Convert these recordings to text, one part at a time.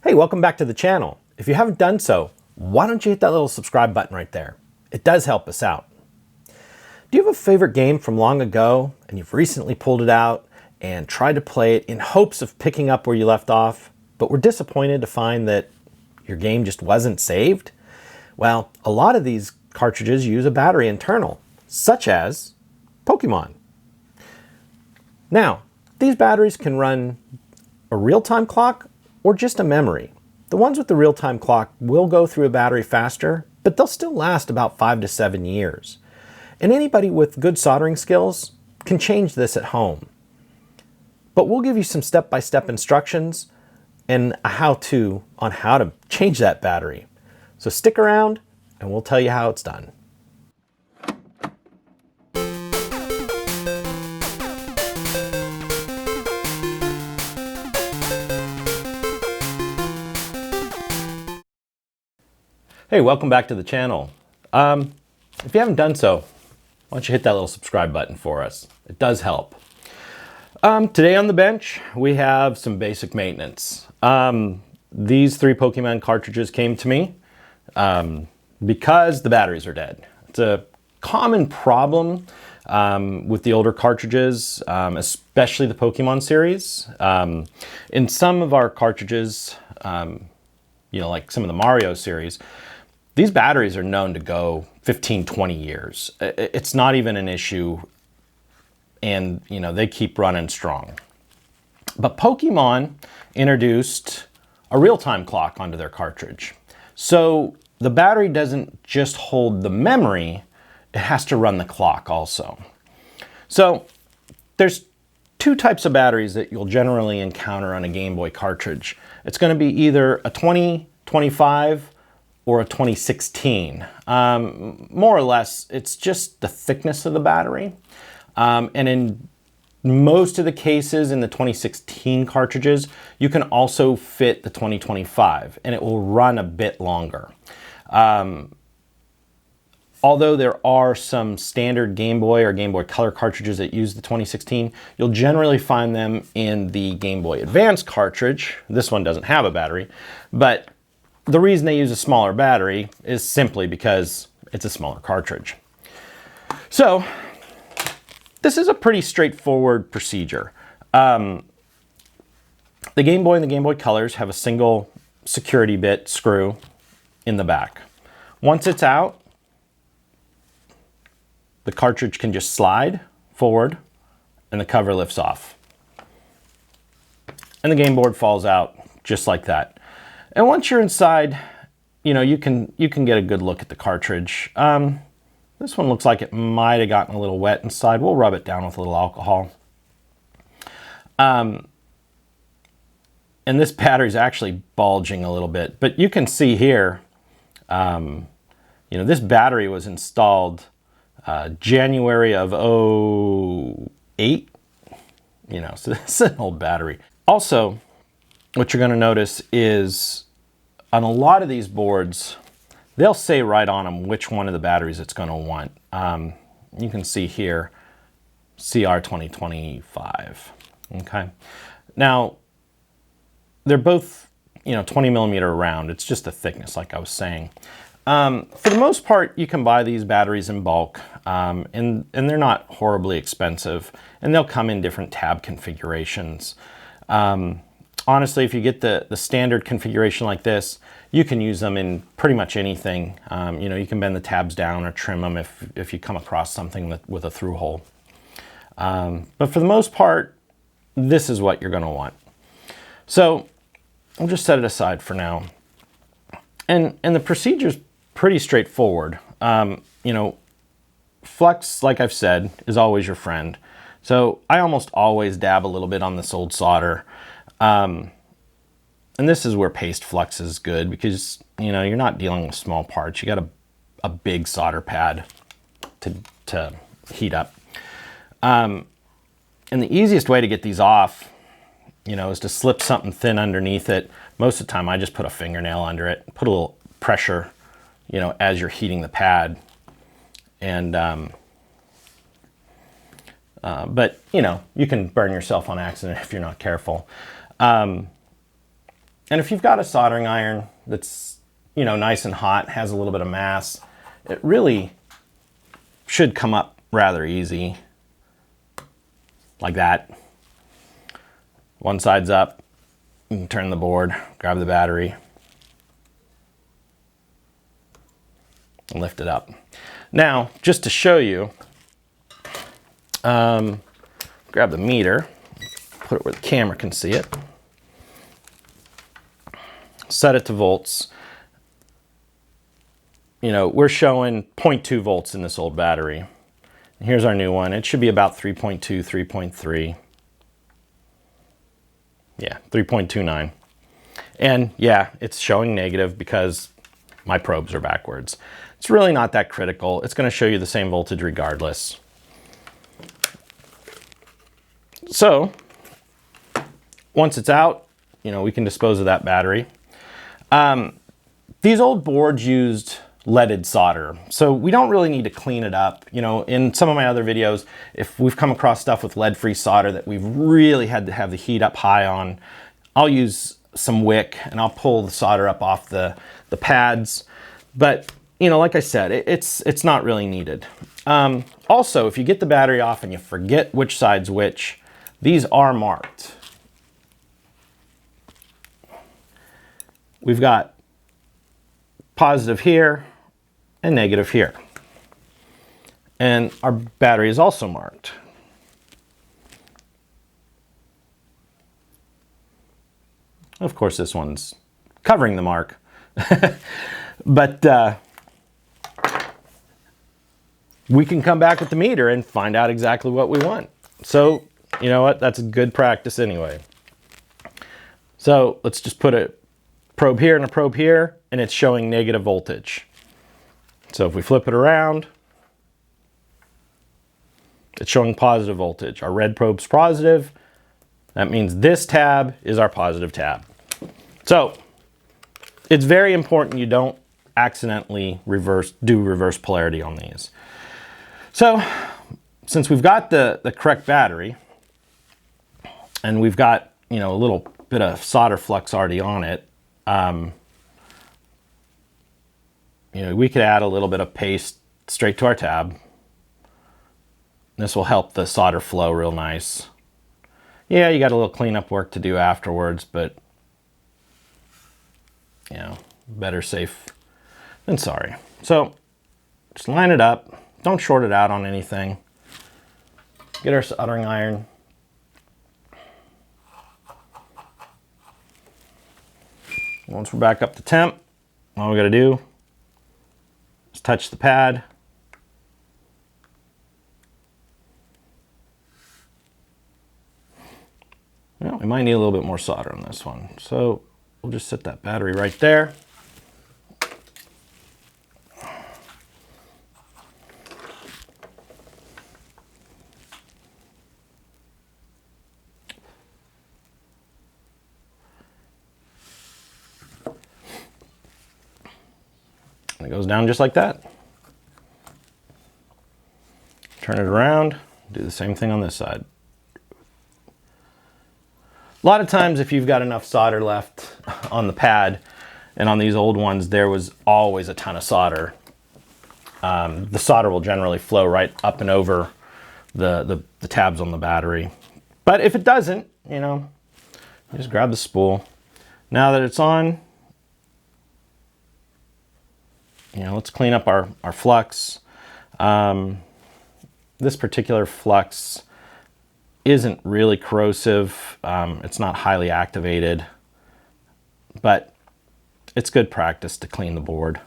Hey, welcome back to the channel. If you haven't done so, why don't you hit that little subscribe button right there? It does help us out. Do you have a favorite game from long ago and you've recently pulled it out and tried to play it in hopes of picking up where you left off, but were disappointed to find that your game just wasn't saved? Well, a lot of these cartridges use a battery internal, such as Pokemon. Now, these batteries can run a real-time clock or just a memory. The ones with the real-time clock will go through a battery faster, but they'll still last about 5 to 7 years. And anybody with good soldering skills can change this at home. But we'll give you some step-by-step instructions and a how-to on how to change that battery. So stick around and we'll tell you how it's done. Hey, welcome back to the channel. If you haven't done so, why don't you hit that little subscribe button for us? It does help. Today on the bench, we have some basic maintenance. These 3 Pokemon cartridges came to me because the batteries are dead. It's a common problem with the older cartridges, especially the Pokemon series. In some of our cartridges, like some of the Mario series, these batteries are known to go 15, 20 years. It's not even an issue, and they keep running strong. But Pokemon introduced a real-time clock onto their cartridge. So the battery doesn't just hold the memory, it has to run the clock also. So there's 2 types of batteries that you'll generally encounter on a Game Boy cartridge. It's going to be either a 2025 or a 2016. More or less, it's just the thickness of the battery. And in most of the cases in the 2016 cartridges, you can also fit the 2025 and it will run a bit longer. Although there are some standard Game Boy or Game Boy Color cartridges that use the 2016, you'll generally find them in the Game Boy Advance cartridge. This one doesn't have a battery, but the reason they use a smaller battery is simply because it's a smaller cartridge. So this is a pretty straightforward procedure. The Game Boy and the Game Boy Colors have a single security bit screw in the back. Once it's out, the cartridge can just slide forward and the cover lifts off. And the game board falls out just like that. And once you're inside, you can get a good look at the cartridge. This one looks like it might have gotten a little wet inside. We'll rub it down with a little alcohol. And this battery is actually bulging a little bit, but you can see here, this battery was installed January of 2008, so this is an old battery. Also, what you're going to notice is on a lot of these boards, they'll say right on them which one of the batteries it's going to want. You can see here, CR 2025. Okay. Now, they're both, 20 millimeter round. It's just the thickness, like I was saying. For the most part, you can buy these batteries in bulk, and they're not horribly expensive, and they'll come in different tab configurations. Honestly, if you get the standard configuration like this, you can use them in pretty much anything. You can bend the tabs down or trim them if you come across something with a through hole. But for the most part, this is what you're going to want. So I'll just set it aside for now. And the procedure is pretty straightforward. Flux, like I've said, is always your friend. So I almost always dab a little bit on this old solder. And this is where paste flux is good because, you're not dealing with small parts. You got a big solder pad to heat up. And the easiest way to get these off, is to slip something thin underneath it. Most of the time I just put a fingernail under it, put a little pressure, as you're heating the pad. And, but you can burn yourself on accident if you're not careful. And if you've got a soldering iron that's, you know, nice and hot, has a little bit of mass, it really should come up rather easy. Like that. One side's up. You can turn the board, grab the battery, and lift it up. Now, just to show you, grab the meter, put it where the camera can see it, set it to volts. You know, we're showing 0.2 volts in this old battery. Here's our new one. It should be about 3.2, 3.3. Yeah, 3.29. And yeah, it's showing negative because my probes are backwards. It's really not that critical. It's going to show you the same voltage regardless. So, once it's out, you know, we can dispose of that battery. These old boards used leaded solder, so we don't really need to clean it up. You know, in some of my other videos, if we've come across stuff with lead-free solder that we've really had to have the heat up high on, I'll use some wick and I'll pull the solder up off the pads. But, you know, like I said, it's not really needed. Also, if you get the battery off and you forget which side's which, these are marked. We've got positive here and negative here. And our battery is also marked. Of course, this one's covering the mark. But we can come back with the meter and find out exactly what we want. So, you know what? That's a good practice anyway. So let's just put a probe here and a probe here, and it's showing negative voltage. So if we flip it around, it's showing positive voltage. Our red probe's positive. That means this tab is our positive tab. So it's very important you don't accidentally do reverse polarity on these. So since we've got the correct battery and we've got, you know, a little bit of solder flux already on it, you know, we could add a little bit of paste straight to our tab. This will help the solder flow real nice. Yeah, you got a little cleanup work to do afterwards, but, you know, better safe than sorry. So just line it up. Don't short it out on anything. Get our soldering iron. Once we're back up to temp, all we got to do is touch the pad. Well, we might need a little bit more solder on this one. So we'll just set that battery right there. And it goes down just like that. Turn it around, do the same thing on this side. A lot of times if you've got enough solder left on the pad, and on these old ones there was always a ton of solder, the solder will generally flow right up and over the tabs on the battery. But if it doesn't, you know, you just grab the spool. Now that it's on, you know, let's clean up our flux. This particular flux isn't really corrosive. It's not highly activated, but it's good practice to clean the board.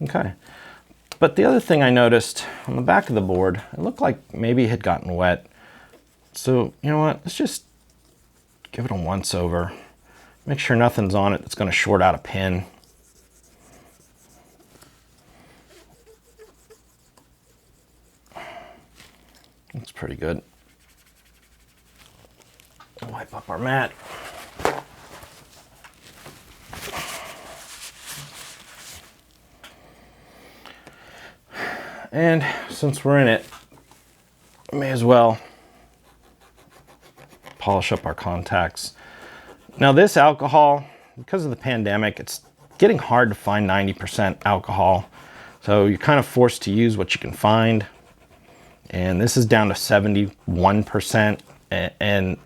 Okay. But the other thing I noticed on the back of the board, it looked like maybe it had gotten wet. So, you know what? Let's just give it a once over. Make sure nothing's on it that's going to short out a pin. Looks pretty good. Wipe up our mat. And since we're in it, we may as well polish up our contacts. Now this alcohol, because of the pandemic, it's getting hard to find 90% alcohol. So you're kind of forced to use what you can find. And this is down to 71%. And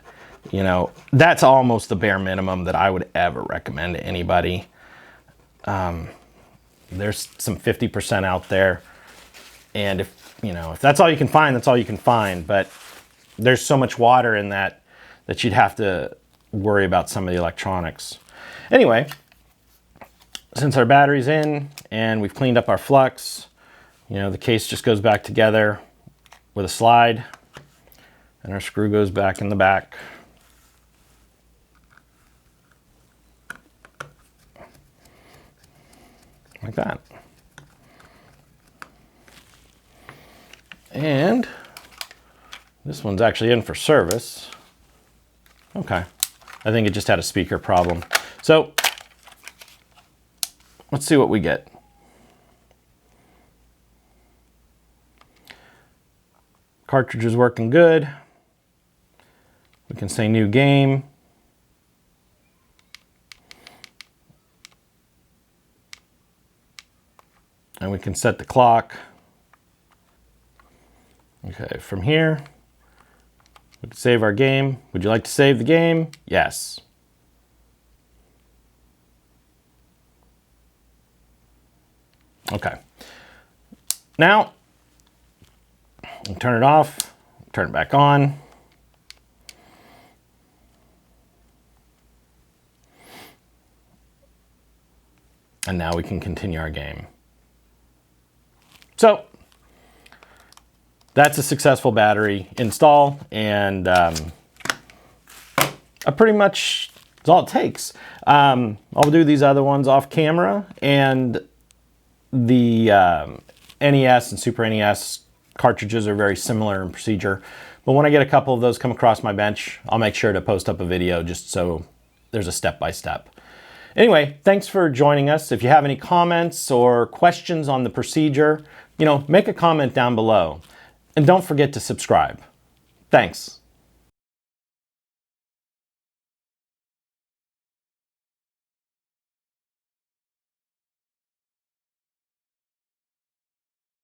you know, that's almost the bare minimum that I would ever recommend to anybody. There's some 50% out there. And if, you know, if that's all you can find, that's all you can find. But there's so much water in that you'd have to worry about some of the electronics. Anyway, since our battery's in and we've cleaned up our flux, you know, the case just goes back together with a slide and our screw goes back in the back. Like that. And this one's actually in for service. Okay, I think it just had a speaker problem. So let's see what we get. Cartridge is working good. We can say new game. And we can set the clock. Okay, from here, we can save our game. Would you like to save the game? Yes. Okay. Now, we'll turn it off, turn it back on. And now we can continue our game. So, that's a successful battery install, and pretty much that's all it takes. I'll do these other ones off camera, and the NES and Super NES cartridges are very similar in procedure. But when I get a couple of those come across my bench, I'll make sure to post up a video just so there's a step-by-step. Anyway, thanks for joining us. If you have any comments or questions on the procedure, you know, make a comment down below. And don't forget to subscribe. Thanks.